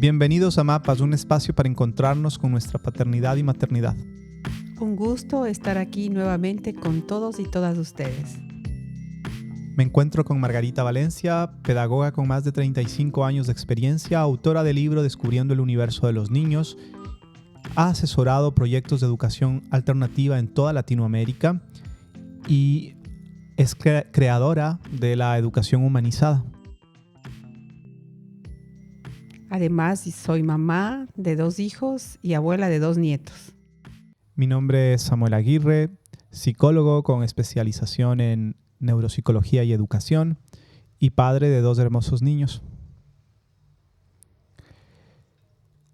Bienvenidos a Mapas, un espacio para encontrarnos con nuestra paternidad y maternidad. Un gusto estar aquí nuevamente con todos y todas ustedes. Me encuentro con Margarita Valencia, pedagoga con más de 35 años de experiencia, autora del libro Descubriendo el universo de los niños. Ha asesorado proyectos de educación alternativa en toda Latinoamérica y es creadora de la educación humanizada. Además, soy mamá de 2 hijos y abuela de 2 nietos. Mi nombre es Samuel Aguirre, psicólogo con especialización en neuropsicología y educación y padre de 2 hermosos niños.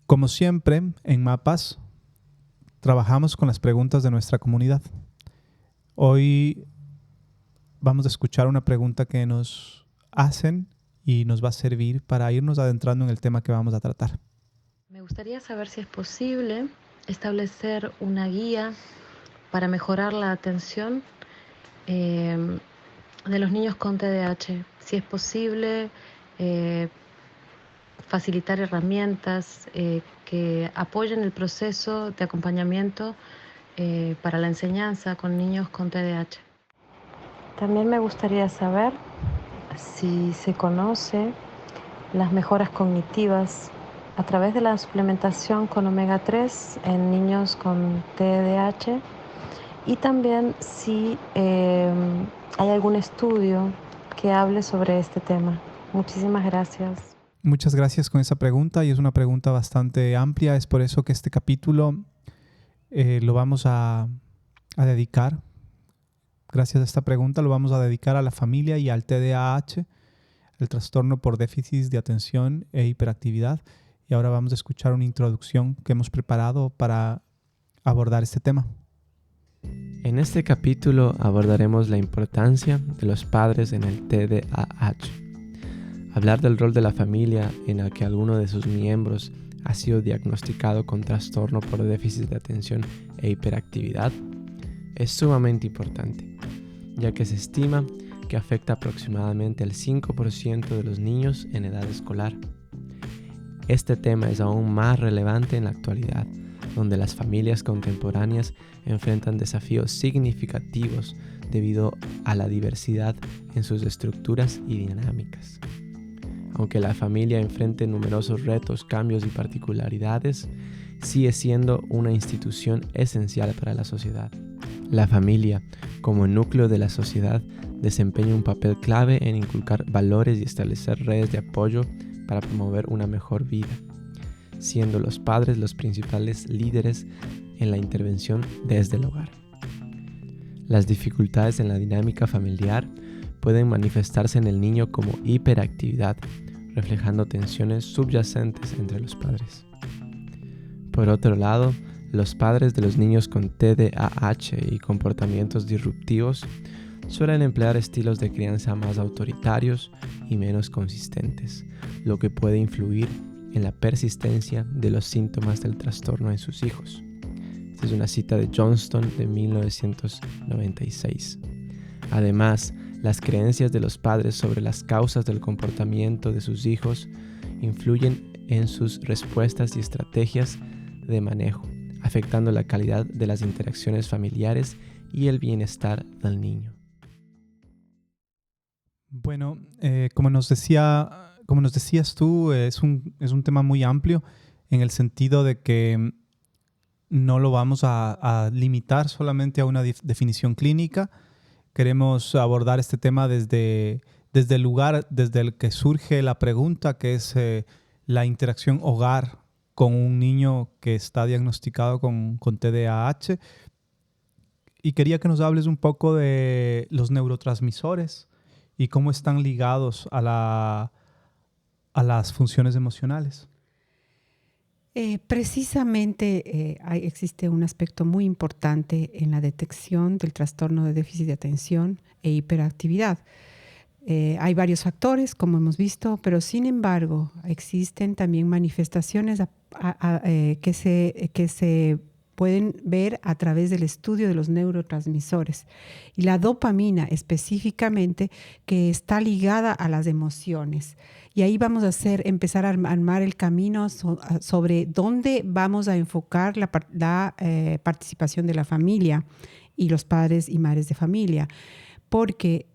Como siempre, en Mapas, trabajamos con las preguntas de nuestra comunidad. Hoy vamos a escuchar una pregunta que nos hacen y nos va a servir para irnos adentrando en el tema que vamos a tratar. Me gustaría saber si es posible establecer una guía para mejorar la atención de los niños con TDAH. Si es posible facilitar herramientas que apoyen el proceso de acompañamiento para la enseñanza con niños con TDAH. También me gustaría saber si se conoce las mejoras cognitivas a través de la suplementación con omega 3 en niños con TDAH y también si hay algún estudio que hable sobre este tema. Muchísimas gracias. Muchas gracias con esa pregunta y es una pregunta bastante amplia. Es por eso que este capítulo lo vamos a dedicar. Gracias a esta pregunta lo vamos a dedicar a la familia y al TDAH, el trastorno por déficit de atención e hiperactividad. Y ahora vamos a escuchar una introducción que hemos preparado para abordar este tema. En este capítulo abordaremos la importancia de los padres en el TDAH. Hablar del rol de la familia en el que alguno de sus miembros ha sido diagnosticado con trastorno por déficit de atención e hiperactividad es sumamente importante, ya que se estima que afecta aproximadamente al 5% de los niños en edad escolar. Este tema es aún más relevante en la actualidad, donde las familias contemporáneas enfrentan desafíos significativos debido a la diversidad en sus estructuras y dinámicas. Aunque la familia enfrente numerosos retos, cambios y particularidades, sigue siendo una institución esencial para la sociedad. La familia, como núcleo de la sociedad, desempeña un papel clave en inculcar valores y establecer redes de apoyo para promover una mejor vida, siendo los padres los principales líderes en la intervención desde el hogar. Las dificultades en la dinámica familiar pueden manifestarse en el niño como hiperactividad, reflejando tensiones subyacentes entre los padres. Por otro lado, los padres de los niños con TDAH y comportamientos disruptivos suelen emplear estilos de crianza más autoritarios y menos consistentes, lo que puede influir en la persistencia de los síntomas del trastorno en sus hijos. Esta es una cita de Johnston de 1996. Además, las creencias de los padres sobre las causas del comportamiento de sus hijos influyen en sus respuestas y estrategias de manejo, afectando la calidad de las interacciones familiares y el bienestar del niño. Bueno, como nos decías tú, es un tema muy amplio en el sentido de que no lo vamos a limitar solamente a una definición clínica. Queremos abordar este tema desde el lugar desde el que surge la pregunta, que es la interacción hogar con un niño que está diagnosticado con TDAH. Y quería que nos hables un poco de los neurotransmisores y cómo están ligados a las funciones emocionales. Precisamente existe un aspecto muy importante en la detección del trastorno de déficit de atención e hiperactividad. Hay varios factores, como hemos visto, pero sin embargo existen también manifestaciones que se pueden ver a través del estudio de los neurotransmisores. Y la dopamina específicamente, que está ligada a las emociones. Y ahí vamos a empezar a armar el camino sobre dónde vamos a enfocar la participación de la familia y los padres y madres de familia. Porque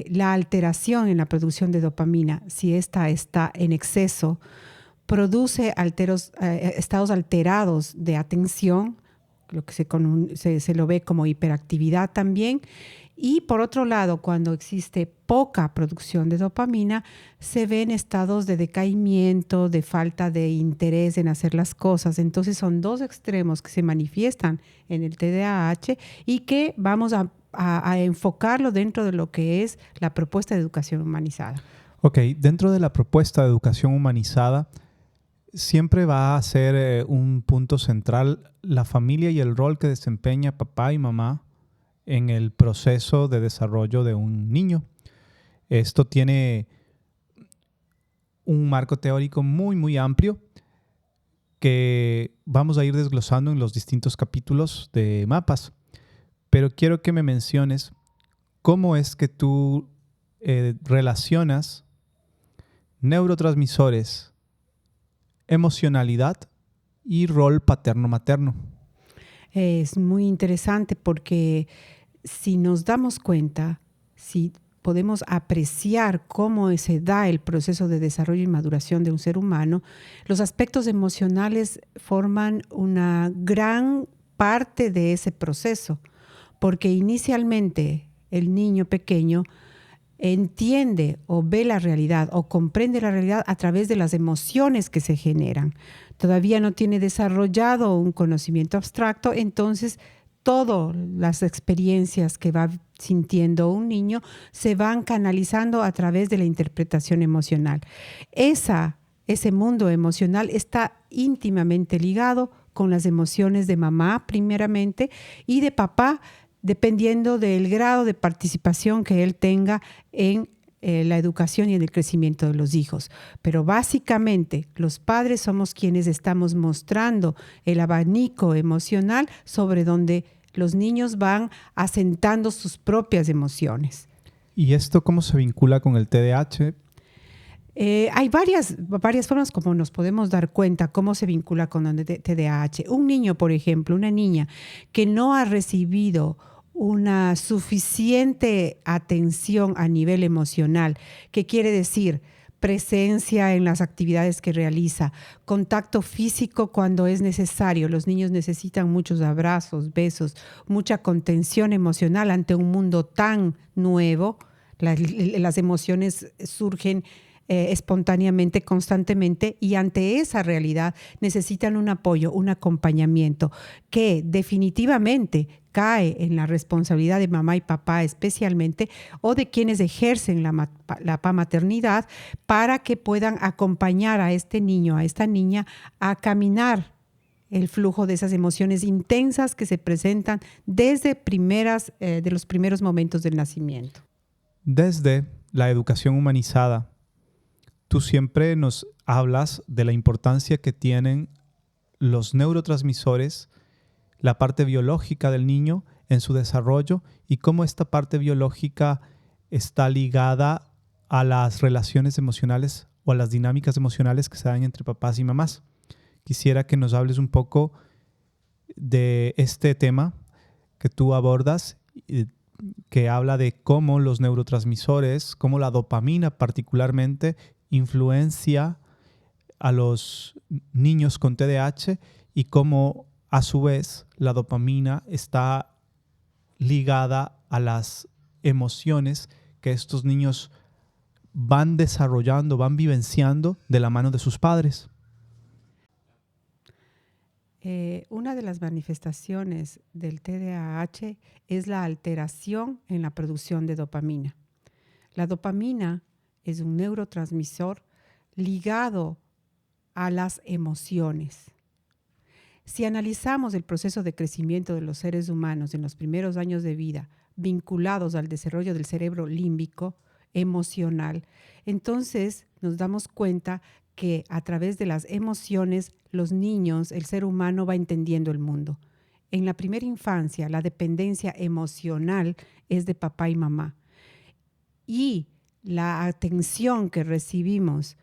la alteración en la producción de dopamina, si esta está en exceso, produce estados alterados de atención, lo que se lo ve como hiperactividad también. Y por otro lado, cuando existe poca producción de dopamina, se ven estados de decaimiento, de falta de interés en hacer las cosas. Entonces son dos extremos que se manifiestan en el TDAH y que vamos a enfocarlo dentro de lo que es la propuesta de educación humanizada. Ok, dentro de la propuesta de educación humanizada, siempre va a ser un punto central la familia y el rol que desempeña papá y mamá en el proceso de desarrollo de un niño. Esto tiene un marco teórico muy, muy amplio que vamos a ir desglosando en los distintos capítulos de mapas. Pero quiero que me menciones cómo es que tú relacionas neurotransmisores, emocionalidad y rol paterno-materno. Es muy interesante porque si nos damos cuenta, si podemos apreciar cómo se da el proceso de desarrollo y maduración de un ser humano, los aspectos emocionales forman una gran parte de ese proceso, porque inicialmente el niño pequeño entiende o ve la realidad o comprende la realidad a través de las emociones que se generan. Todavía no tiene desarrollado un conocimiento abstracto, entonces todas las experiencias que va sintiendo un niño se van canalizando a través de la interpretación emocional. Ese mundo emocional está íntimamente ligado con las emociones de mamá primeramente y de papá, dependiendo del grado de participación que él tenga en la educación y en el crecimiento de los hijos. Pero básicamente los padres somos quienes estamos mostrando el abanico emocional sobre donde los niños van asentando sus propias emociones. ¿Y esto cómo se vincula con el TDAH? Hay varias formas como nos podemos dar cuenta cómo se vincula con el TDAH. Un niño, por ejemplo, una niña que no ha recibido una suficiente atención a nivel emocional, que quiere decir presencia en las actividades que realiza, contacto físico cuando es necesario. Los niños necesitan muchos abrazos, besos, mucha contención emocional ante un mundo tan nuevo. Las emociones surgen espontáneamente, constantemente, y ante esa realidad necesitan un apoyo, un acompañamiento que definitivamente cae en la responsabilidad de mamá y papá especialmente, o de quienes ejercen la maternidad, para que puedan acompañar a este niño, a esta niña, a caminar el flujo de esas emociones intensas que se presentan desde de los primeros momentos del nacimiento. Desde la educación humanizada, tú siempre nos hablas de la importancia que tienen los neurotransmisores, la parte biológica del niño en su desarrollo y cómo esta parte biológica está ligada a las relaciones emocionales o a las dinámicas emocionales que se dan entre papás y mamás. Quisiera que nos hables un poco de este tema que tú abordas, que habla de cómo los neurotransmisores, cómo la dopamina particularmente influencia a los niños con TDAH y cómo a su vez la dopamina está ligada a las emociones que estos niños van desarrollando, van vivenciando de la mano de sus padres. Una de las manifestaciones del TDAH es la alteración en la producción de dopamina. La dopamina es un neurotransmisor ligado a las emociones. Si analizamos el proceso de crecimiento de los seres humanos en los primeros años de vida, vinculados al desarrollo del cerebro límbico, emocional, entonces nos damos cuenta que a través de las emociones, los niños, el ser humano va entendiendo el mundo. en la primera infancia la dependencia emocional es de papá y mamá. Y la atención que recibimos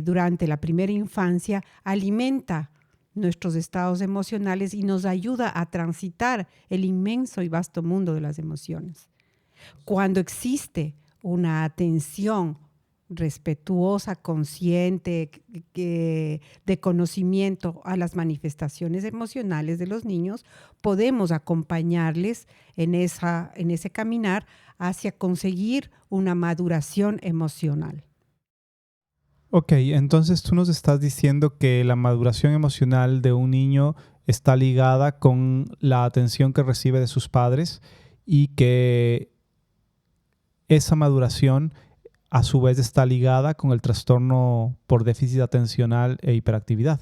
durante la primera infancia alimenta nuestros estados emocionales y nos ayuda a transitar el inmenso y vasto mundo de las emociones. Cuando existe una atención respetuosa, consciente, de conocimiento a las manifestaciones emocionales de los niños, podemos acompañarles en ese caminar hacia conseguir una maduración emocional. Ok, entonces tú nos estás diciendo que la maduración emocional de un niño está ligada con la atención que recibe de sus padres y que esa maduración a su vez está ligada con el trastorno por déficit atencional e hiperactividad.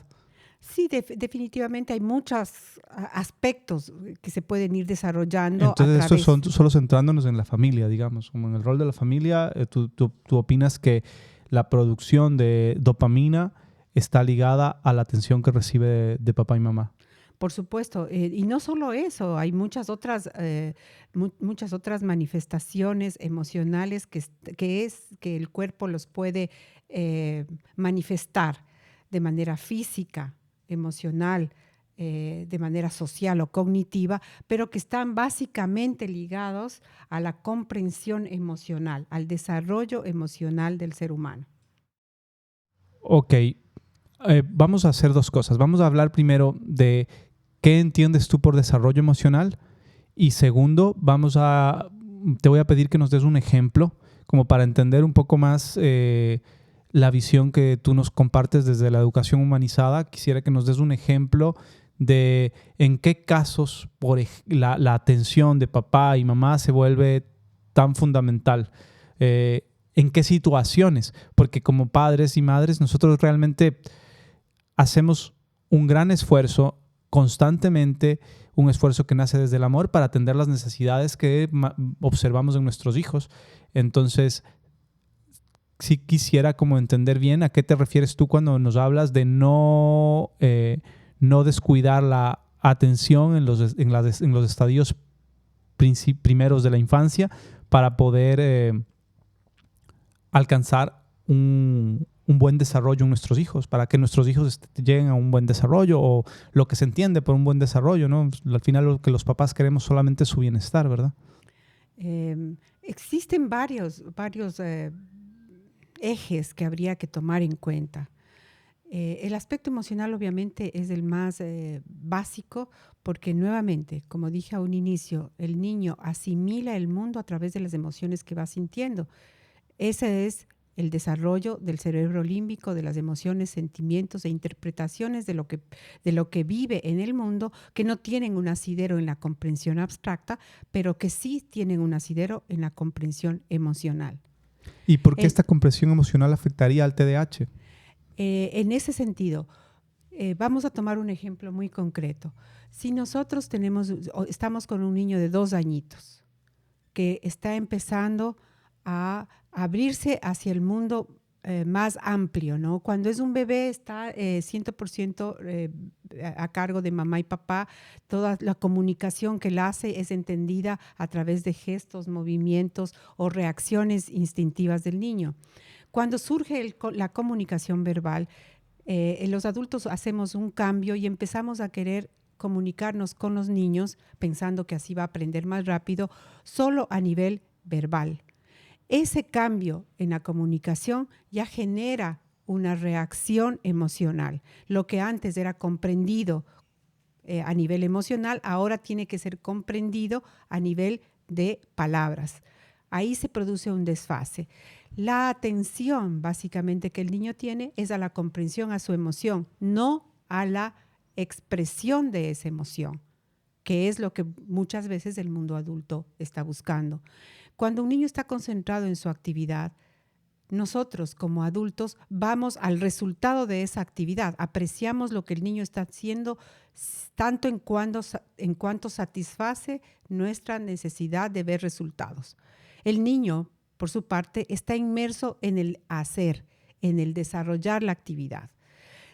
Sí, definitivamente hay muchos aspectos que se pueden ir desarrollando. Entonces, estos son solo centrándonos en la familia, digamos, como en el rol de la familia. ¿Tú opinas que la producción de dopamina está ligada a la atención que recibe de papá y mamá? Por supuesto, y no solo eso, hay muchas otras manifestaciones emocionales que el cuerpo los puede manifestar de manera física, emocional, de manera social o cognitiva, pero que están básicamente ligados a la comprensión emocional, al desarrollo emocional del ser humano. Ok, vamos a hacer dos cosas. Vamos a hablar primero de qué entiendes tú por desarrollo emocional y segundo, te voy a pedir que nos des un ejemplo como para entender un poco más la visión que tú nos compartes desde la educación humanizada. Quisiera que nos des un ejemplo de en qué casos la atención de papá y mamá se vuelve tan fundamental. ¿En qué situaciones? Porque como padres y madres nosotros realmente hacemos un gran esfuerzo constantemente, un esfuerzo que nace desde el amor para atender las necesidades que observamos en nuestros hijos. Entonces, sí quisiera como entender bien a qué te refieres tú cuando nos hablas de no descuidar la atención en los estadios primeros de la infancia para poder alcanzar un buen desarrollo en nuestros hijos, para que nuestros hijos lleguen a un buen desarrollo o lo que se entiende por un buen desarrollo, ¿no? Al final lo que los papás queremos solamente es su bienestar, ¿verdad? Existen varios ejes que habría que tomar en cuenta. El aspecto emocional obviamente es el más básico porque nuevamente, como dije a un inicio, el niño asimila el mundo a través de las emociones que va sintiendo. Ese es el desarrollo del cerebro límbico, de las emociones, sentimientos e interpretaciones de lo que vive en el mundo, que no tienen un asidero en la comprensión abstracta, pero que sí tienen un asidero en la comprensión emocional. ¿Y por qué esta comprensión emocional afectaría al TDAH? En ese sentido, vamos a tomar un ejemplo muy concreto. Si nosotros estamos con un niño de 2 añitos que está empezando a abrirse hacia el mundo más amplio, ¿no? Cuando es un bebé está 100% a cargo de mamá y papá. Toda la comunicación que él hace es entendida a través de gestos, movimientos o reacciones instintivas del niño. Cuando surge la comunicación verbal, los adultos hacemos un cambio y empezamos a querer comunicarnos con los niños pensando que así va a aprender más rápido, solo a nivel verbal. Ese cambio en la comunicación ya genera una reacción emocional. Lo que antes era comprendido a nivel emocional, ahora tiene que ser comprendido a nivel de palabras. Ahí se produce un desfase. La atención básicamente que el niño tiene es a la comprensión a su emoción, no a la expresión de esa emoción, que es lo que muchas veces el mundo adulto está buscando. Cuando un niño está concentrado en su actividad, nosotros como adultos vamos al resultado de esa actividad, apreciamos lo que el niño está haciendo tanto en cuanto satisface nuestra necesidad de ver resultados. El niño, por su parte, está inmerso en el hacer, en el desarrollar la actividad.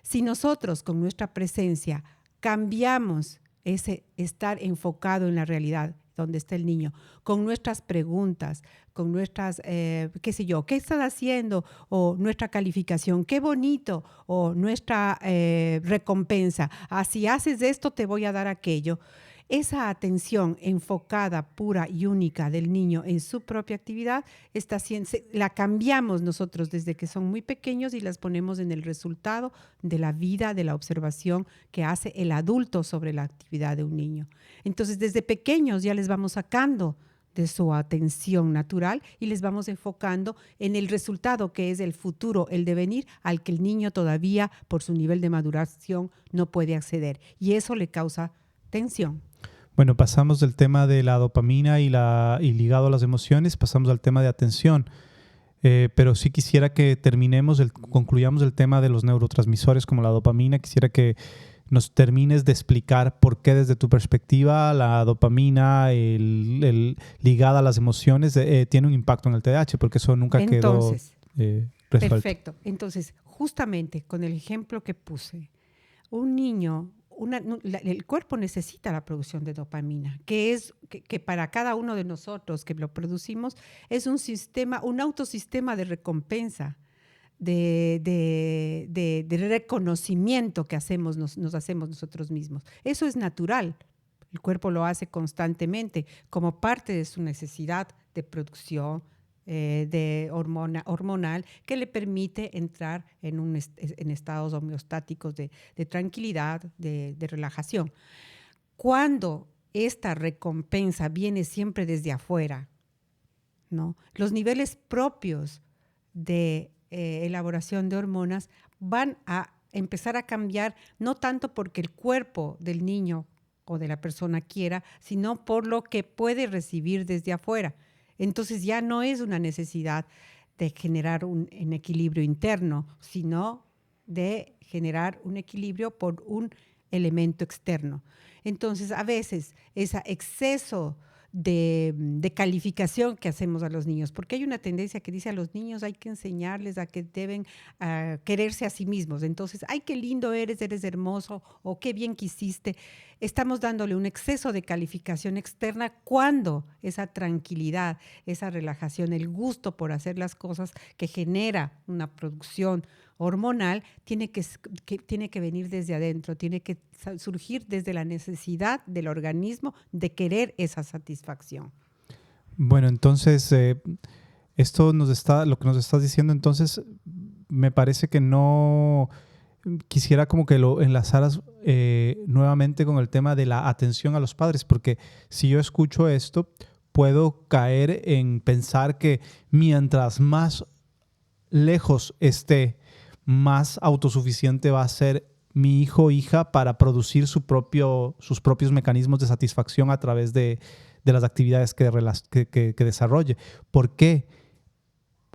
Si nosotros con nuestra presencia cambiamos ese estar enfocado en la realidad, donde está el niño, con nuestras preguntas, con nuestras, qué sé yo, ¿qué estás haciendo? O nuestra calificación, qué bonito, o nuestra recompensa, si haces esto te voy a dar aquello. Esa atención enfocada, pura y única del niño en su propia actividad, la cambiamos nosotros desde que son muy pequeños y las ponemos en el resultado de la vida, de la observación que hace el adulto sobre la actividad de un niño. Entonces, desde pequeños ya les vamos sacando de su atención natural y les vamos enfocando en el resultado que es el futuro, el devenir al que el niño todavía por su nivel de maduración no puede acceder. Y eso le causa tensión. Bueno, pasamos del tema de la dopamina y ligado a las emociones, pasamos al tema de atención. Pero sí quisiera que concluyamos el tema de los neurotransmisores como la dopamina. Quisiera que nos termines de explicar por qué desde tu perspectiva la dopamina ligada a las emociones tiene un impacto en el TDAH, porque eso nunca quedó resuelto. Perfecto. Entonces, justamente con el ejemplo que puse, un niño... el cuerpo necesita la producción de dopamina, que para cada uno de nosotros que lo producimos es un autosistema de recompensa, de reconocimiento que nos hacemos nosotros mismos. Eso es natural. El cuerpo lo hace constantemente como parte de su necesidad de producción hormonal que le permite entrar en estados homeostáticos de tranquilidad, de relajación. Cuando esta recompensa viene siempre desde afuera, ¿no? Los niveles propios de elaboración de hormonas van a empezar a cambiar, no tanto porque el cuerpo del niño o de la persona quiera, sino por lo que puede recibir desde afuera. Entonces ya no es una necesidad de generar un equilibrio interno, sino de generar un equilibrio por un elemento externo. Entonces, a veces, ese exceso de calificación que hacemos a los niños, porque hay una tendencia que dice a los niños hay que enseñarles a que deben quererse a sí mismos. Entonces, ¡ay, qué lindo eres hermoso! O ¡qué bien que hiciste! Estamos dándole un exceso de calificación externa cuando esa tranquilidad, esa relajación, el gusto por hacer las cosas que genera una producción hormonal tiene que venir desde adentro, tiene que surgir desde la necesidad del organismo de querer esa satisfacción. Bueno, entonces, lo que nos estás diciendo, entonces, me parece que no quisiera como que lo enlazaras nuevamente con el tema de la atención a los padres, porque si yo escucho esto, puedo caer en pensar que mientras más lejos esté, más autosuficiente va a ser mi hijo o hija para producir sus propios mecanismos de satisfacción a través de las actividades que desarrolle. ¿Por qué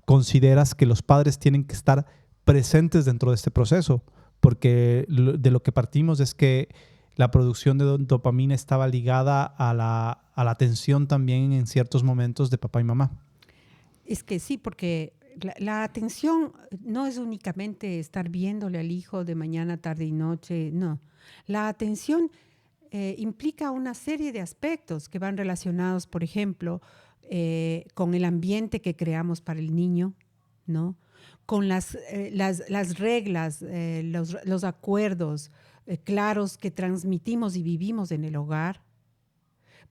consideras que los padres tienen que estar presentes dentro de este proceso? Porque de lo que partimos es que la producción de dopamina estaba ligada a la atención también en ciertos momentos de papá y mamá. Es que sí, porque la atención no es únicamente estar viéndole al hijo de mañana, tarde y noche, no. La atención implica una serie de aspectos que van relacionados, por ejemplo, con el ambiente que creamos para el niño, ¿no? Con las reglas, los acuerdos claros que transmitimos y vivimos en el hogar.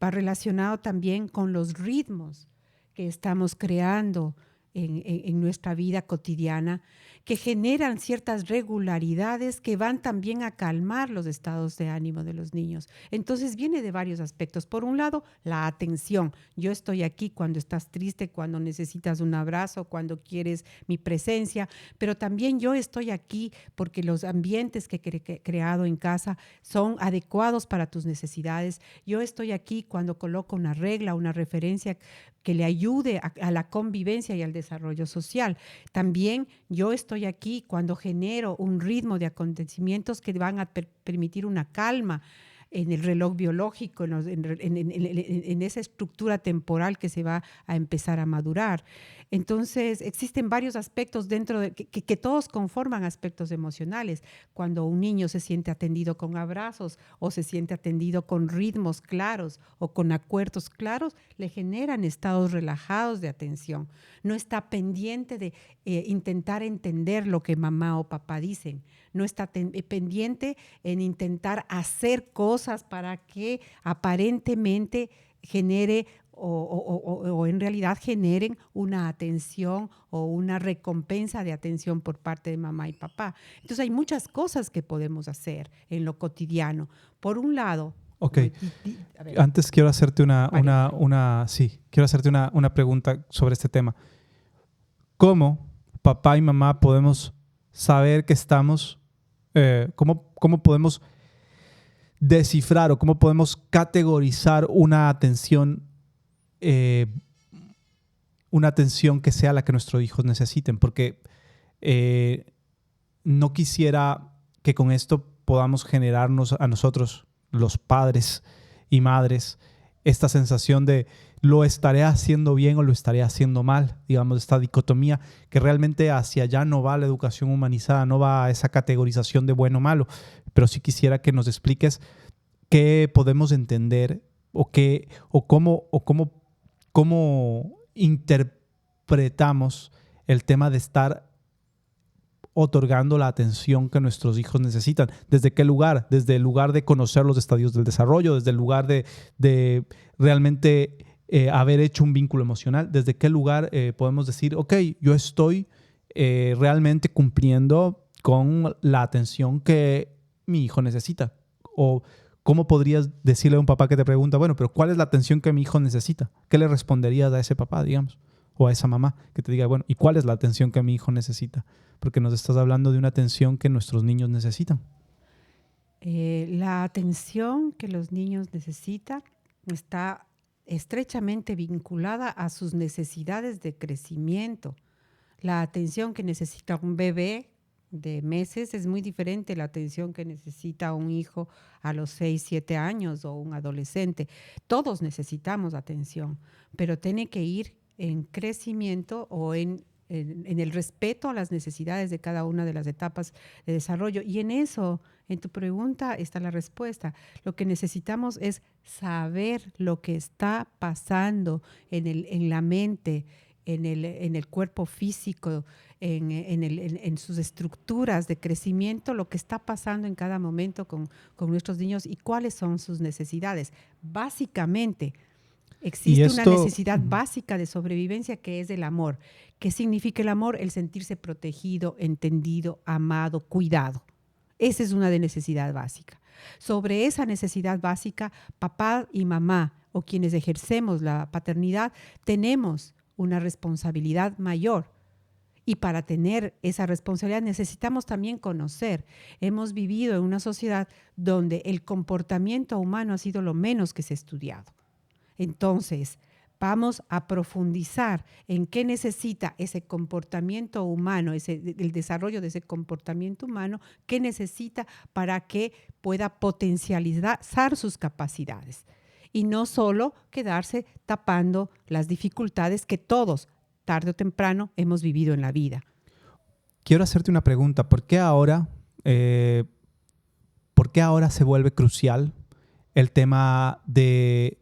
Va relacionado también con los ritmos que estamos creando en nuestra vida cotidiana, que generan ciertas regularidades que van también a calmar los estados de ánimo de los niños. Entonces viene de varios aspectos. Por un lado, la atención. Yo estoy aquí cuando estás triste, cuando necesitas un abrazo, cuando quieres mi presencia, pero también yo estoy aquí porque los ambientes que he creado en casa son adecuados para tus necesidades. Yo estoy aquí cuando coloco una regla, una referencia que le ayude a la convivencia y al desarrollo social. También yo estoy aquí cuando genero un ritmo de acontecimientos que van a permitir una calma en el reloj biológico, en esa estructura temporal que se va a empezar a madurar. Entonces, existen varios aspectos dentro de que todos conforman aspectos emocionales. Cuando un niño se siente atendido con abrazos o se siente atendido con ritmos claros o con acuerdos claros, le generan estados relajados de atención. No está pendiente de intentar entender lo que mamá o papá dicen. No está pendiente en intentar hacer cosas para que aparentemente genere o en realidad generen una atención o una recompensa de atención por parte de mamá y papá. Entonces hay muchas cosas que podemos hacer en lo cotidiano. Por un lado... Ok. Antes quiero hacerte quiero hacerte una pregunta sobre este tema. ¿Cómo papá y mamá podemos saber que estamos... ¿cómo podemos descifrar o cómo podemos categorizar una atención que sea la que nuestros hijos necesiten? Porque no quisiera que con esto podamos generarnos a nosotros, los padres y madres, esta sensación de lo estaré haciendo bien o lo estaré haciendo mal, digamos, esta dicotomía que realmente hacia allá no va la educación humanizada, no va a esa categorización de bueno o malo, pero sí quisiera que nos expliques qué podemos entender o cómo interpretamos el tema de estar otorgando la atención que nuestros hijos necesitan. ¿Desde qué lugar? Desde el lugar de conocer los estadios del desarrollo, desde el lugar de realmente haber hecho un vínculo emocional. ¿Desde qué lugar podemos decir, ok, yo estoy realmente cumpliendo con la atención que mi hijo necesita? O ¿cómo podrías decirle a un papá que te pregunta, bueno, pero ¿cuál es la atención que mi hijo necesita? ¿Qué le responderías a ese papá, digamos? O a esa mamá que te diga, bueno, ¿y cuál es la atención que mi hijo necesita? Porque nos estás hablando de una atención que nuestros niños necesitan. La atención que los niños necesitan está estrechamente vinculada a sus necesidades de crecimiento. La atención que necesita un bebé de meses es muy diferente a la atención que necesita un hijo a los 6, 7 años o un adolescente. Todos necesitamos atención, pero tiene que ir en crecimiento o en el respeto a las necesidades de cada una de las etapas de desarrollo. Y en eso, en tu pregunta, está la respuesta. Lo que necesitamos es saber lo que está pasando en la mente, en el cuerpo físico, en sus estructuras de crecimiento, lo que está pasando en cada momento con nuestros niños y cuáles son sus necesidades. Básicamente, existe una necesidad básica de sobrevivencia que es el amor. ¿Qué significa el amor? El sentirse protegido, entendido, amado, cuidado. Esa es una necesidad básica. Sobre esa necesidad básica, papá y mamá o quienes ejercemos la paternidad tenemos una responsabilidad mayor. Y para tener esa responsabilidad necesitamos también conocer. Hemos vivido en una sociedad donde el comportamiento humano ha sido lo menos que se ha estudiado. Entonces, vamos a profundizar en qué necesita ese comportamiento humano, el desarrollo de ese comportamiento humano, qué necesita para que pueda potencializar sus capacidades. Y no solo quedarse tapando las dificultades que todos, tarde o temprano, hemos vivido en la vida. Quiero hacerte una pregunta. ¿Por qué ahora se vuelve crucial el tema de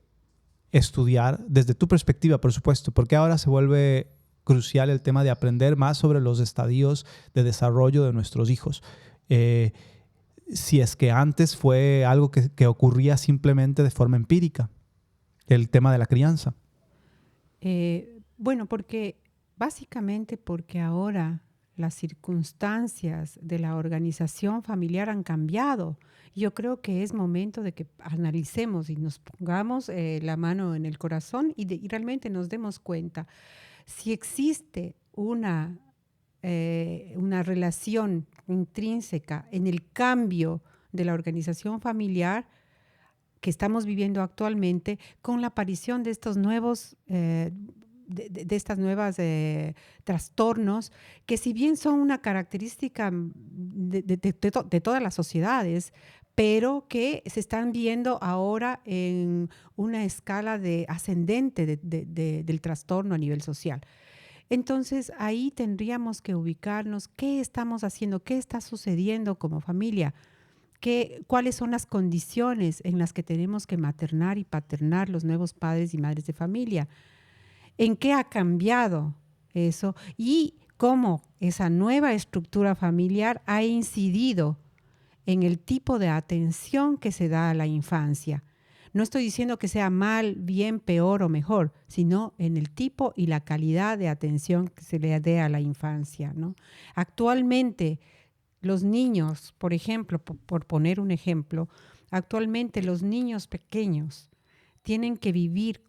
estudiar, desde tu perspectiva, por supuesto? ¿Por qué ahora se vuelve crucial el tema de aprender más sobre los estadios de desarrollo de nuestros hijos? Si es que antes fue algo que ocurría simplemente de forma empírica, el tema de la crianza. Bueno, básicamente porque ahora las circunstancias de la organización familiar han cambiado. Yo creo que es momento de que analicemos y nos pongamos la mano en el corazón y realmente nos demos cuenta si existe una relación intrínseca en el cambio de la organización familiar que estamos viviendo actualmente con la aparición de estos nuevos de estas nuevas trastornos que, si bien son una característica de todas las sociedades, pero que se están viendo ahora en una escala ascendente del trastorno a nivel social. Entonces, ahí tendríamos que ubicarnos qué estamos haciendo, qué está sucediendo como familia, cuáles son las condiciones en las que tenemos que maternar y paternar los nuevos padres y madres de familia, en qué ha cambiado eso y cómo esa nueva estructura familiar ha incidido en el tipo de atención que se da a la infancia. No estoy diciendo que sea mal, bien, peor o mejor, sino en el tipo y la calidad de atención que se le dé a la infancia, ¿no? Actualmente, los niños, por ejemplo, por poner un ejemplo, actualmente los niños pequeños tienen que vivir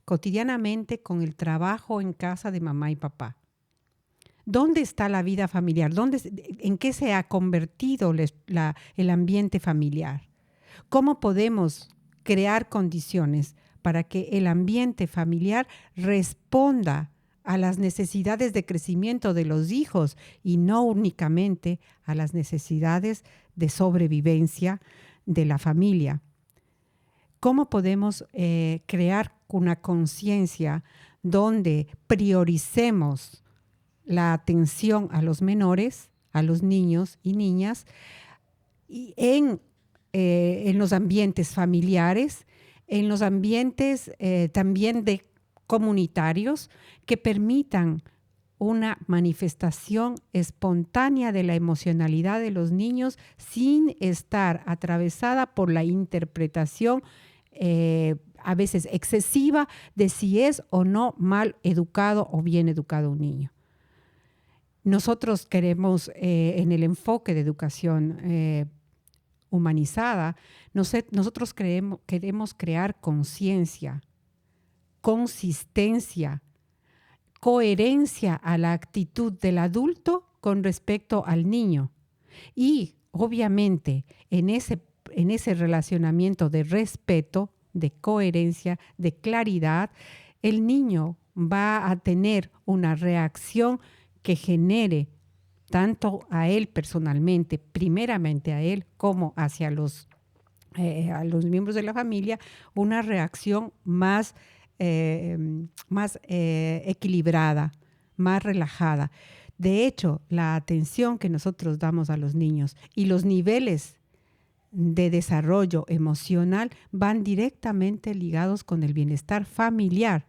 cotidianamente con el trabajo en casa de mamá y papá. ¿Dónde está la vida familiar? ¿En qué se ha convertido el ambiente familiar? ¿Cómo podemos crear condiciones para que el ambiente familiar responda a las necesidades de crecimiento de los hijos y no únicamente a las necesidades de sobrevivencia de la familia? ¿Cómo podemos crear una conciencia donde prioricemos la atención a los menores, a los niños y niñas, y en los ambientes familiares, en los ambientes también comunitarios que permitan una manifestación espontánea de la emocionalidad de los niños sin estar atravesada por la interpretación a veces excesiva de si es o no mal educado o bien educado un niño. Nosotros queremos, en el enfoque de educación humanizada, nosotros queremos crear conciencia, consistencia, coherencia a la actitud del adulto con respecto al niño. Y obviamente en ese relacionamiento de respeto, de coherencia, de claridad, el niño va a tener una reacción que genere tanto a él personalmente, primeramente a él, como hacia a los miembros de la familia, una reacción más equilibrada, más relajada. De hecho, la atención que nosotros damos a los niños y los niveles de desarrollo emocional van directamente ligados con el bienestar familiar,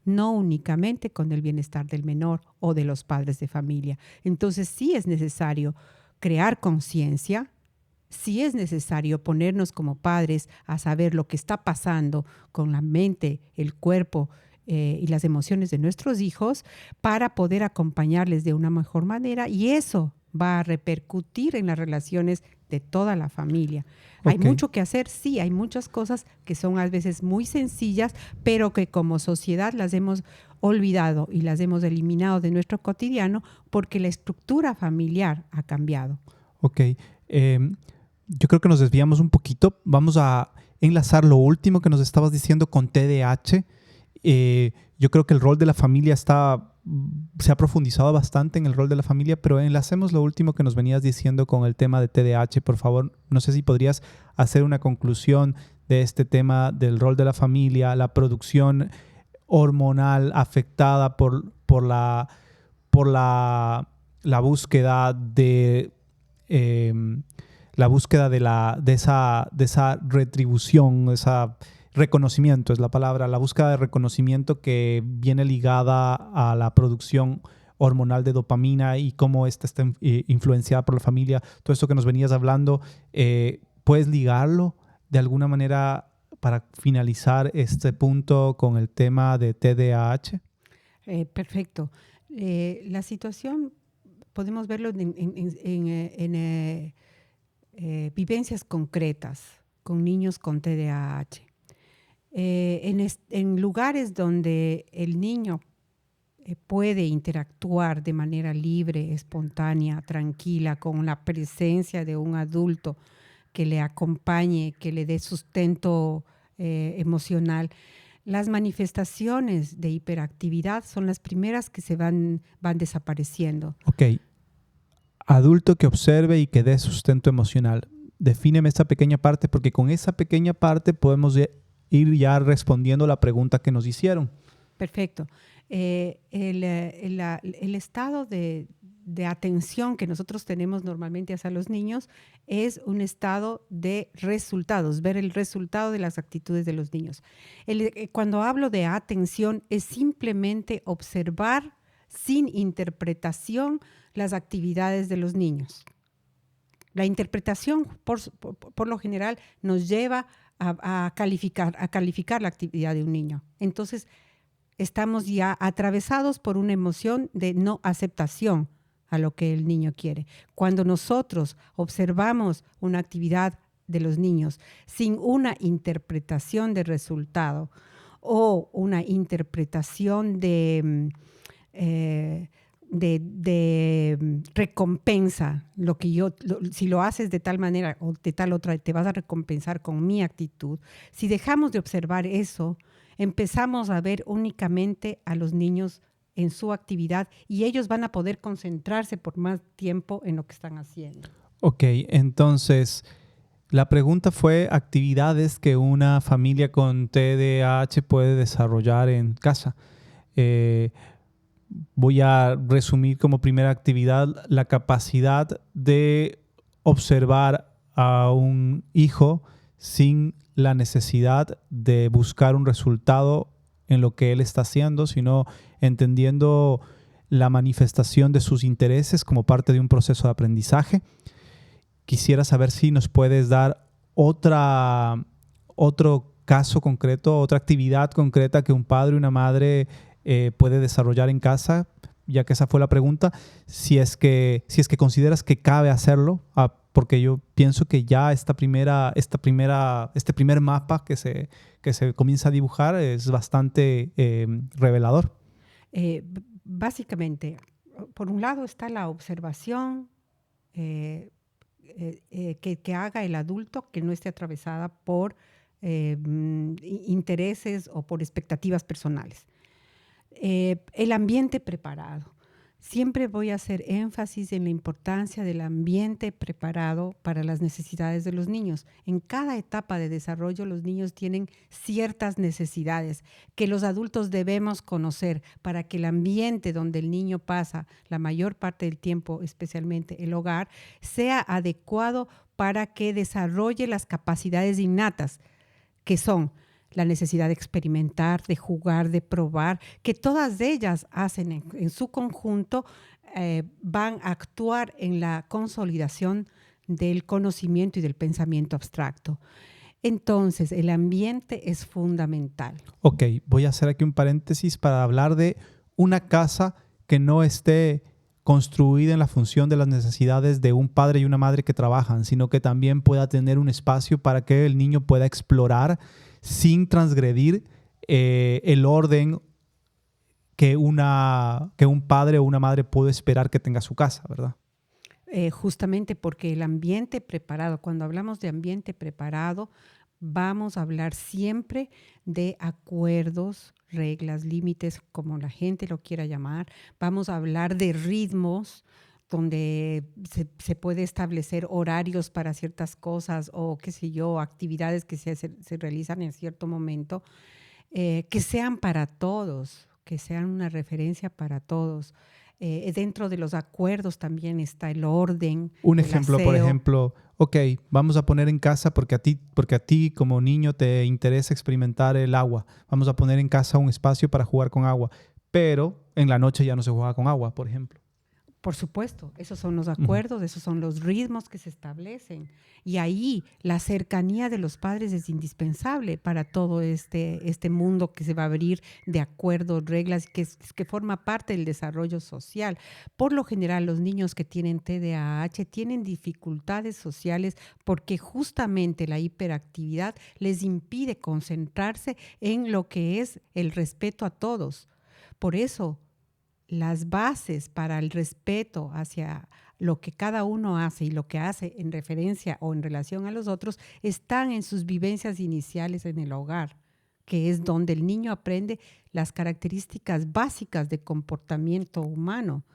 no únicamente con el bienestar del menor o de los padres de familia. Entonces sí es necesario crear conciencia, sí es necesario ponernos como padres a saber lo que está pasando con la mente, el cuerpo y las emociones de nuestros hijos para poder acompañarles de una mejor manera, y eso va a repercutir en las relaciones de toda la familia. Okay. Hay mucho que hacer, sí, hay muchas cosas que son a veces muy sencillas, pero que como sociedad las hemos olvidado y las hemos eliminado de nuestro cotidiano porque la estructura familiar ha cambiado. Ok. Yo creo que nos desviamos un poquito. Vamos a enlazar lo último que nos estabas diciendo con TDAH. Yo creo que el rol de la familia se ha profundizado bastante en el rol de la familia, pero enlacemos lo último que nos venías diciendo con el tema de TDAH, por favor. No sé si podrías hacer una conclusión de este tema del rol de la familia, la producción hormonal afectada por la búsqueda de esa retribución, esa reconocimiento es la palabra, la búsqueda de reconocimiento que viene ligada a la producción hormonal de dopamina y cómo esta está influenciada por la familia. Todo esto que nos venías hablando, ¿puedes ligarlo de alguna manera para finalizar este punto con el tema de TDAH? Perfecto. La situación podemos verlo en vivencias concretas con niños con TDAH. En lugares donde el niño puede interactuar de manera libre, espontánea, tranquila, con la presencia de un adulto que le acompañe, que le dé sustento emocional, las manifestaciones de hiperactividad son las primeras que se van desapareciendo. Ok. Adulto que observe y que dé sustento emocional. defíneme esa pequeña parte, porque con esa pequeña parte podemos ir ya respondiendo la pregunta que nos hicieron. Perfecto. El estado de atención que nosotros tenemos normalmente hacia los niños es un estado de resultados, ver el resultado de las actitudes de los niños. Cuando hablo de atención es simplemente observar sin interpretación las actividades de los niños. La interpretación, por lo general, nos lleva a calificar la actividad de un niño. Entonces, estamos ya atravesados por una emoción de no aceptación a lo que el niño quiere. Cuando nosotros observamos una actividad de los niños sin una interpretación de resultado o una interpretación de recompensa, si lo haces de tal manera o de tal otra, te vas a recompensar con mi actitud. Si dejamos de observar eso, empezamos a ver únicamente a los niños en su actividad y ellos van a poder concentrarse por más tiempo en lo que están haciendo. Ok, entonces la pregunta fue actividades que una familia con TDAH puede desarrollar en casa. Voy a resumir como primera actividad la capacidad de observar a un hijo sin la necesidad de buscar un resultado en lo que él está haciendo, sino entendiendo la manifestación de sus intereses como parte de un proceso de aprendizaje. Quisiera saber si nos puedes dar otro caso concreto, otra actividad concreta que un padre y una madre puede desarrollar en casa, ya que esa fue la pregunta, si es que consideras que cabe hacerlo, porque yo pienso que ya este primer mapa que se comienza a dibujar es bastante revelador. Básicamente, por un lado está la observación que haga el adulto que no esté atravesada por intereses o por expectativas personales. El ambiente preparado. Siempre voy a hacer énfasis en la importancia del ambiente preparado para las necesidades de los niños. En cada etapa de desarrollo los niños tienen ciertas necesidades que los adultos debemos conocer para que el ambiente donde el niño pasa la mayor parte del tiempo, especialmente el hogar, sea adecuado para que desarrolle las capacidades innatas que son la necesidad de experimentar, de jugar, de probar, que todas ellas hacen en su conjunto, van a actuar en la consolidación del conocimiento y del pensamiento abstracto. Entonces, el ambiente es fundamental. Ok, voy a hacer aquí un paréntesis para hablar de una casa que no esté construida en la función de las necesidades de un padre y una madre que trabajan, sino que también pueda tener un espacio para que el niño pueda explorar sin transgredir el orden que un padre o una madre puede esperar que tenga su casa, ¿verdad? Justamente porque el ambiente preparado, cuando hablamos de ambiente preparado, vamos a hablar siempre de acuerdos, reglas, límites, como la gente lo quiera llamar. Vamos a hablar de ritmos, donde se puede establecer horarios para ciertas cosas o, qué sé yo, actividades que se realizan en cierto momento, que sean para todos, que sean una referencia para todos. Dentro de los acuerdos también está el orden. Un ejemplo, por ejemplo, ok, vamos a poner en casa porque a ti como niño te interesa experimentar el agua. Vamos a poner en casa un espacio para jugar con agua, pero en la noche ya no se juega con agua, por ejemplo. Por supuesto, esos son los acuerdos, esos son los ritmos que se establecen. Y ahí la cercanía de los padres es indispensable para todo este mundo que se va a abrir de acuerdos, reglas, que forma parte del desarrollo social. Por lo general, los niños que tienen TDAH tienen dificultades sociales porque justamente la hiperactividad les impide concentrarse en lo que es el respeto a todos. Por eso, las bases para el respeto hacia lo que cada uno hace y lo que hace en referencia o en relación a los otros están en sus vivencias iniciales en el hogar, que es donde el niño aprende las características básicas de comportamiento humano.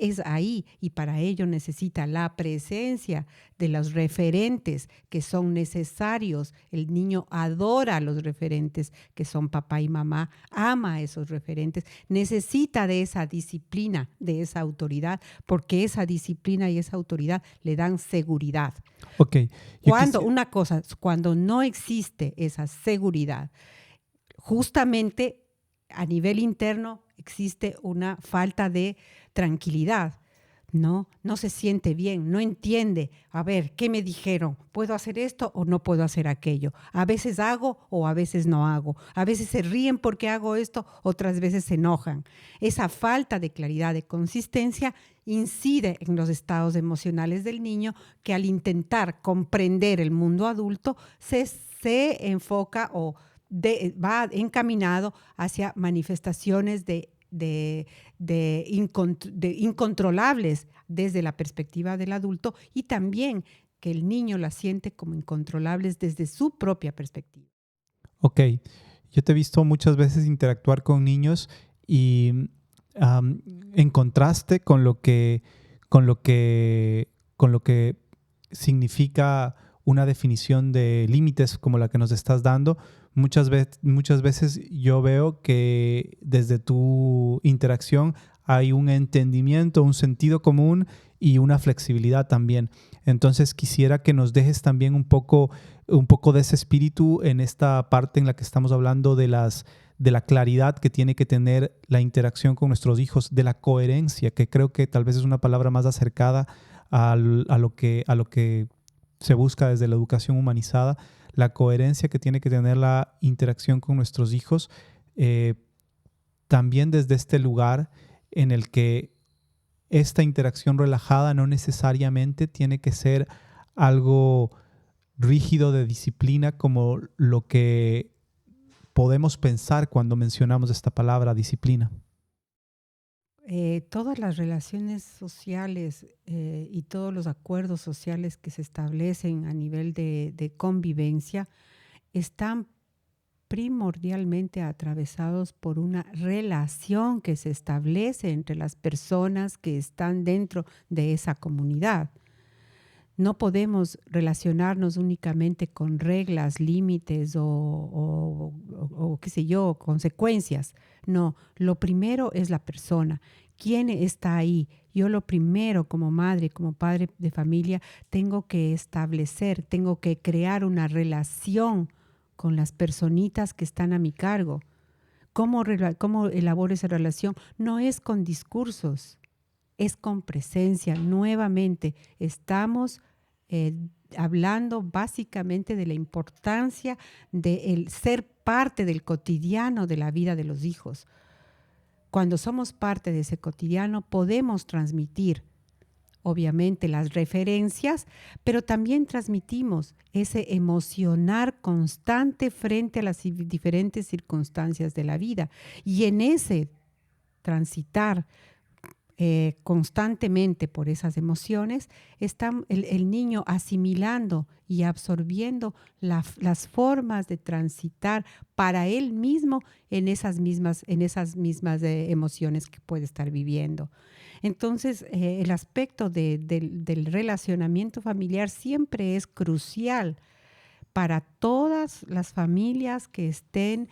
es ahí, y para ello necesita la presencia de los referentes que son necesarios. El niño adora a los referentes que son papá y mamá, ama a esos referentes, necesita de esa disciplina, de esa autoridad, porque esa disciplina y esa autoridad le dan seguridad. Okay. Cuando no existe esa seguridad, justamente a nivel interno existe una falta de tranquilidad, ¿no? No se siente bien, no entiende, a ver, ¿qué me dijeron? ¿Puedo hacer esto o no puedo hacer aquello? A veces hago o a veces no hago. A veces se ríen porque hago esto, otras veces se enojan. Esa falta de claridad, de consistencia, incide en los estados emocionales del niño, que al intentar comprender el mundo adulto se enfoca o va encaminado hacia manifestaciones incontrolables desde la perspectiva del adulto, y también que el niño las siente como incontrolables desde su propia perspectiva. Ok, yo te he visto muchas veces interactuar con niños y en contraste con lo que significa una definición de límites como la que nos estás dando. Muchas veces yo veo que desde tu interacción hay un entendimiento, un sentido común y una flexibilidad también. Entonces quisiera que nos dejes también un poco de ese espíritu en esta parte en la que estamos hablando de la claridad que tiene que tener la interacción con nuestros hijos, de la coherencia, que creo que tal vez es una palabra más acercada a lo que se busca desde la educación humanizada, la coherencia que tiene que tener la interacción con nuestros hijos, también desde este lugar en el que esta interacción relajada no necesariamente tiene que ser algo rígido de disciplina como lo que podemos pensar cuando mencionamos esta palabra disciplina. Todas las relaciones sociales y todos los acuerdos sociales que se establecen a nivel de convivencia están primordialmente atravesados por una relación que se establece entre las personas que están dentro de esa comunidad. No podemos relacionarnos únicamente con reglas, límites o qué sé yo, consecuencias. No, lo primero es la persona. ¿Quién está ahí? Yo lo primero, como madre, como padre de familia, tengo que establecer, tengo que crear una relación con las personitas que están a mi cargo. ¿Cómo elaboro esa relación? No es con discursos, es con presencia. Nuevamente, estamos hablando básicamente de la importancia de el ser parte del cotidiano de la vida de los hijos. Cuando somos parte de ese cotidiano, podemos transmitir, obviamente, las referencias, pero también transmitimos ese emocionar constante frente a las diferentes circunstancias de la vida. Y en ese transitar constantemente por esas emociones, está el niño asimilando y absorbiendo las formas de transitar para él mismo en esas mismas emociones que puede estar viviendo. Entonces, el aspecto del relacionamiento familiar siempre es crucial para todas las familias que estén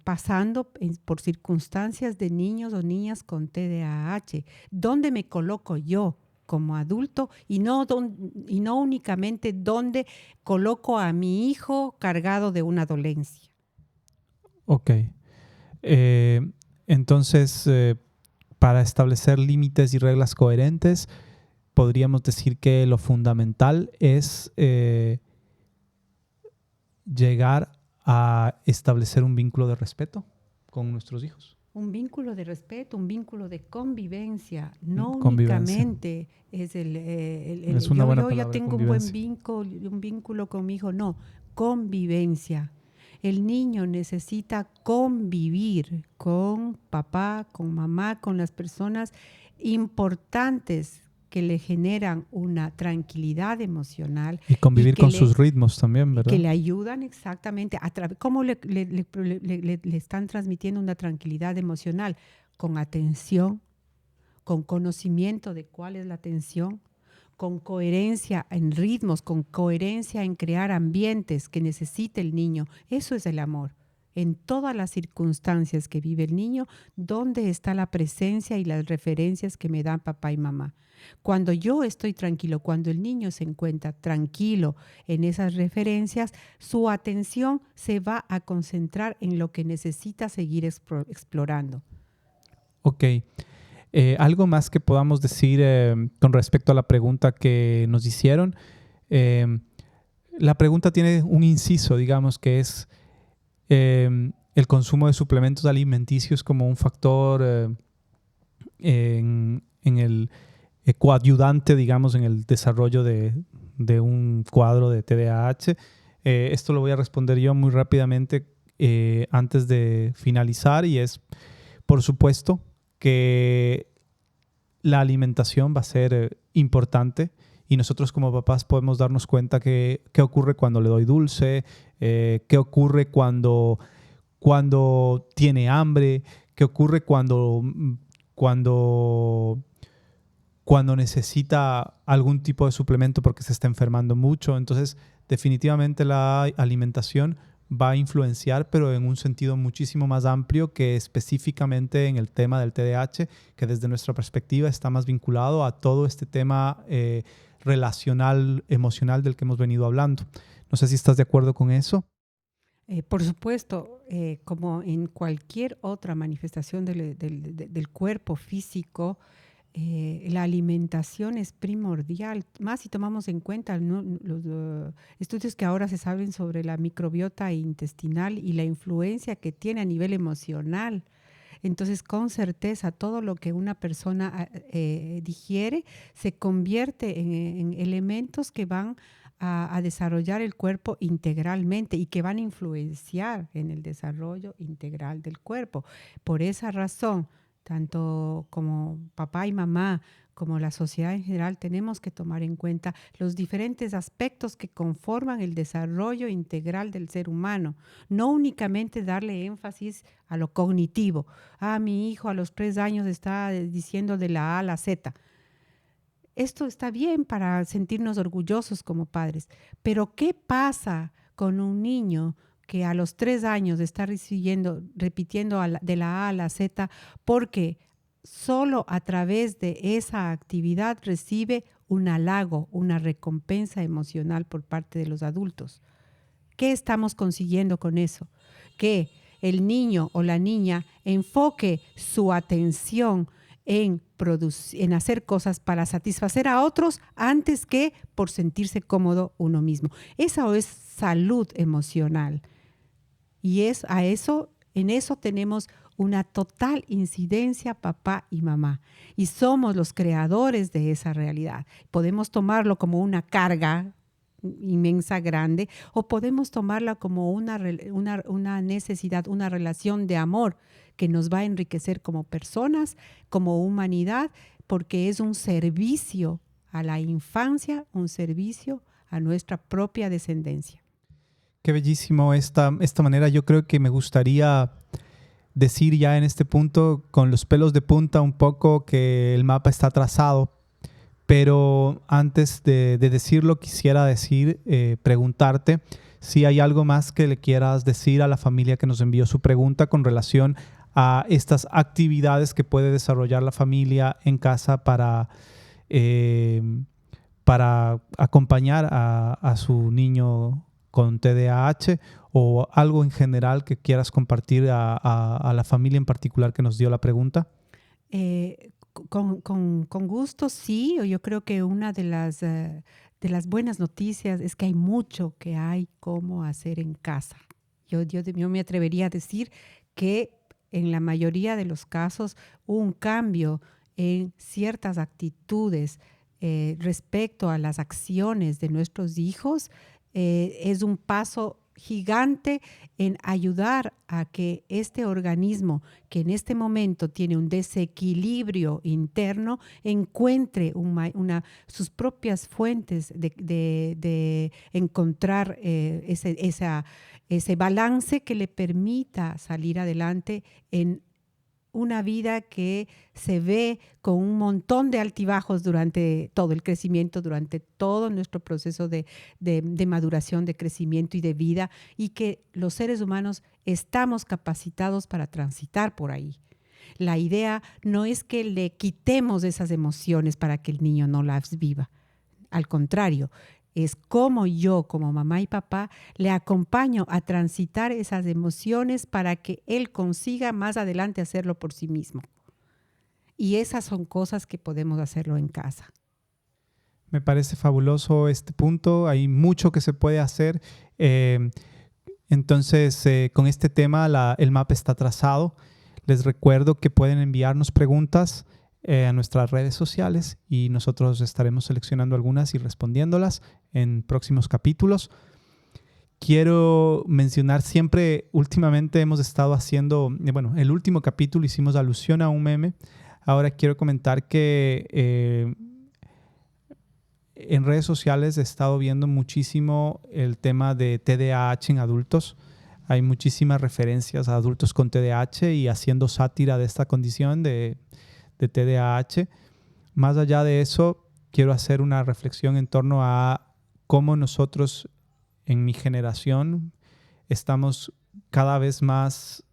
pasando por circunstancias de niños o niñas con TDAH. ¿Dónde me coloco yo como adulto y no únicamente dónde coloco a mi hijo cargado de una dolencia? Ok. Entonces, para establecer límites y reglas coherentes, podríamos decir que lo fundamental es llegar a establecer un vínculo de respeto con nuestros hijos. Un vínculo de respeto, un vínculo de convivencia, no únicamente es es una buena palabra, yo tengo un vínculo con mi hijo, no, convivencia. El niño necesita convivir con papá, con mamá, con las personas importantes que le generan una tranquilidad emocional. Y convivir con sus ritmos también, ¿verdad? Que le ayudan exactamente. ¿Cómo le están transmitiendo una tranquilidad emocional? Con atención, con conocimiento de cuál es la tensión, con coherencia en ritmos, con coherencia en crear ambientes que necesite el niño. Eso es el amor. En todas las circunstancias que vive el niño, ¿dónde está la presencia y las referencias que me dan papá y mamá? Cuando yo estoy tranquilo, cuando el niño se encuentra tranquilo en esas referencias, su atención se va a concentrar en lo que necesita seguir explorando. Ok. Algo más que podamos decir con respecto a la pregunta que nos hicieron. La pregunta tiene un inciso, digamos, que es el consumo de suplementos alimenticios como un factor en el coadyuvante, digamos, en el desarrollo de un cuadro de TDAH. Esto lo voy a responder yo muy rápidamente antes de finalizar, y es, por supuesto, que la alimentación va a ser importante, y nosotros como papás podemos darnos cuenta qué ocurre cuando le doy dulce, qué ocurre cuando tiene hambre, qué ocurre cuando necesita algún tipo de suplemento porque se está enfermando mucho. Entonces, definitivamente la alimentación va a influenciar, pero en un sentido muchísimo más amplio que específicamente en el tema del TDAH, que desde nuestra perspectiva está más vinculado a todo este tema relacional, emocional del que hemos venido hablando. No sé si estás de acuerdo con eso. Por supuesto, como en cualquier otra manifestación del cuerpo físico, la alimentación es primordial, más si tomamos en cuenta, ¿no?, los estudios que ahora se saben sobre la microbiota intestinal y la influencia que tiene a nivel emocional. Entonces, con certeza, todo lo que una persona digiere se convierte en elementos que van a desarrollar el cuerpo integralmente y que van a influenciar en el desarrollo integral del cuerpo. Por esa razón, tanto como papá y mamá, como la sociedad en general, tenemos que tomar en cuenta los diferentes aspectos que conforman el desarrollo integral del ser humano. No únicamente darle énfasis a lo cognitivo. Mi hijo a los 3 años está diciendo de la A a la Z. Esto está bien para sentirnos orgullosos como padres, pero ¿qué pasa con un niño que a los 3 años está repitiendo de la A a la Z porque solo a través de esa actividad recibe un halago, una recompensa emocional por parte de los adultos? ¿Qué estamos consiguiendo con eso? Que el niño o la niña enfoque su atención en hacer cosas para satisfacer a otros antes que por sentirse cómodo uno mismo. Esa es salud emocional. Y en eso tenemos una total incidencia papá y mamá. Y somos los creadores de esa realidad. Podemos tomarlo como una carga inmensa, grande, o podemos tomarla como una necesidad, una relación de amor que nos va a enriquecer como personas, como humanidad, porque es un servicio a la infancia, un servicio a nuestra propia descendencia. Qué bellísimo esta manera. Yo creo que me gustaría decir ya en este punto, con los pelos de punta un poco, que el mapa está trazado. Pero antes de decirlo, quisiera preguntarte si hay algo más que le quieras decir a la familia que nos envió su pregunta con relación a estas actividades que puede desarrollar la familia en casa para acompañar a su niño con TDAH, o algo en general que quieras compartir a la familia en particular que nos dio la pregunta. Con gusto, sí. Yo creo que una de las buenas noticias es que hay mucho que hay cómo hacer en casa. Yo me atrevería a decir que en la mayoría de los casos un cambio en ciertas actitudes respecto a las acciones de nuestros hijos es un paso gigante en ayudar a que este organismo, que en este momento tiene un desequilibrio interno, encuentre sus propias fuentes de encontrar ese balance que le permita salir adelante en una vida que se ve con un montón de altibajos durante todo el crecimiento, durante todo nuestro proceso de maduración, de crecimiento y de vida, y que los seres humanos estamos capacitados para transitar por ahí. La idea no es que le quitemos esas emociones para que el niño no las viva. Al contrario, es como yo, como mamá y papá, le acompaño a transitar esas emociones para que él consiga más adelante hacerlo por sí mismo. Y esas son cosas que podemos hacerlo en casa. Me parece fabuloso este punto. Hay mucho que se puede hacer. Entonces, con este tema, el mapa está trazado. Les recuerdo que pueden enviarnos preguntas a nuestras redes sociales y nosotros estaremos seleccionando algunas y respondiéndolas en próximos capítulos. Quiero mencionar siempre, últimamente hemos estado haciendo, el último capítulo hicimos alusión a un meme. Ahora quiero comentar que en redes sociales he estado viendo muchísimo el tema de TDAH en adultos. Hay muchísimas referencias a adultos con TDAH y haciendo sátira de esta condición de TDAH. Más allá de eso, quiero hacer una reflexión en torno a cómo nosotros en mi generación estamos cada vez más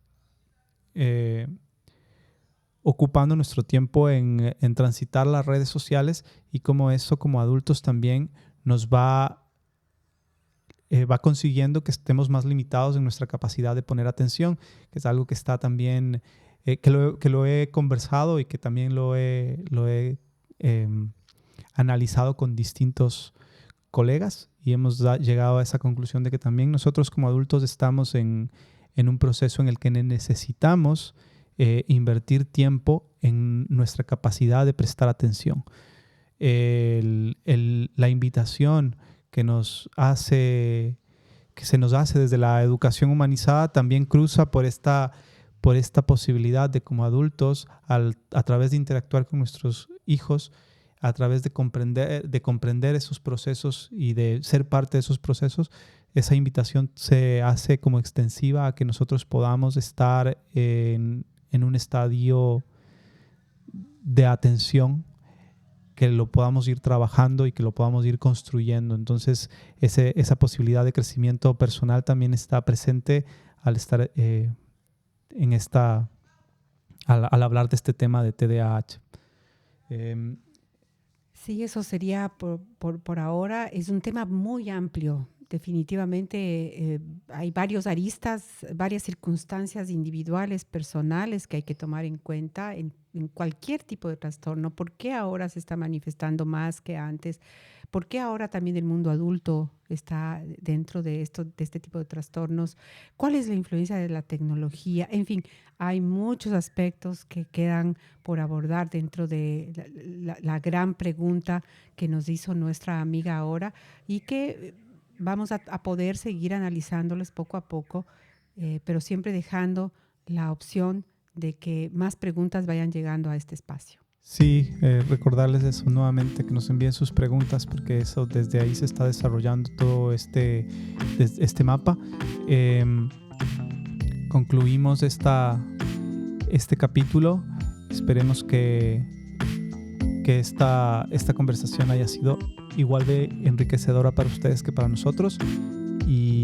ocupando nuestro tiempo en transitar las redes sociales y cómo eso como adultos también nos va consiguiendo que estemos más limitados en nuestra capacidad de poner atención, que es algo que está también, que lo he conversado y que también lo he analizado con distintos colegas y hemos llegado a esa conclusión de que también nosotros como adultos estamos en un proceso en el que necesitamos invertir tiempo en nuestra capacidad de prestar atención. La invitación que se nos hace desde la educación humanizada también cruza por esta posibilidad de como adultos, a través de interactuar con nuestros hijos, a través de comprender esos procesos y de ser parte de esos procesos, esa invitación se hace como extensiva a que nosotros podamos estar en un estadio de atención, que lo podamos ir trabajando y que lo podamos ir construyendo. Entonces, esa posibilidad de crecimiento personal también está presente al estar al hablar de este tema de TDAH. Sí, eso sería por ahora. Es un tema muy amplio. Definitivamente hay varios aristas, varias circunstancias individuales, personales que hay que tomar en cuenta en cualquier tipo de trastorno. ¿Por qué ahora se está manifestando más que antes? ¿Por qué ahora también el mundo adulto está dentro de este tipo de trastornos? ¿Cuál es la influencia de la tecnología? En fin, hay muchos aspectos que quedan por abordar dentro de la gran pregunta que nos hizo nuestra amiga ahora y que vamos a poder seguir analizándoles poco a poco, pero siempre dejando la opción de que más preguntas vayan llegando a este espacio. Sí, recordarles eso nuevamente, que nos envíen sus preguntas, porque eso desde ahí se está desarrollando todo este mapa. Concluimos este capítulo. Esperemos que esta conversación haya sido igual de enriquecedora para ustedes que para nosotros. Y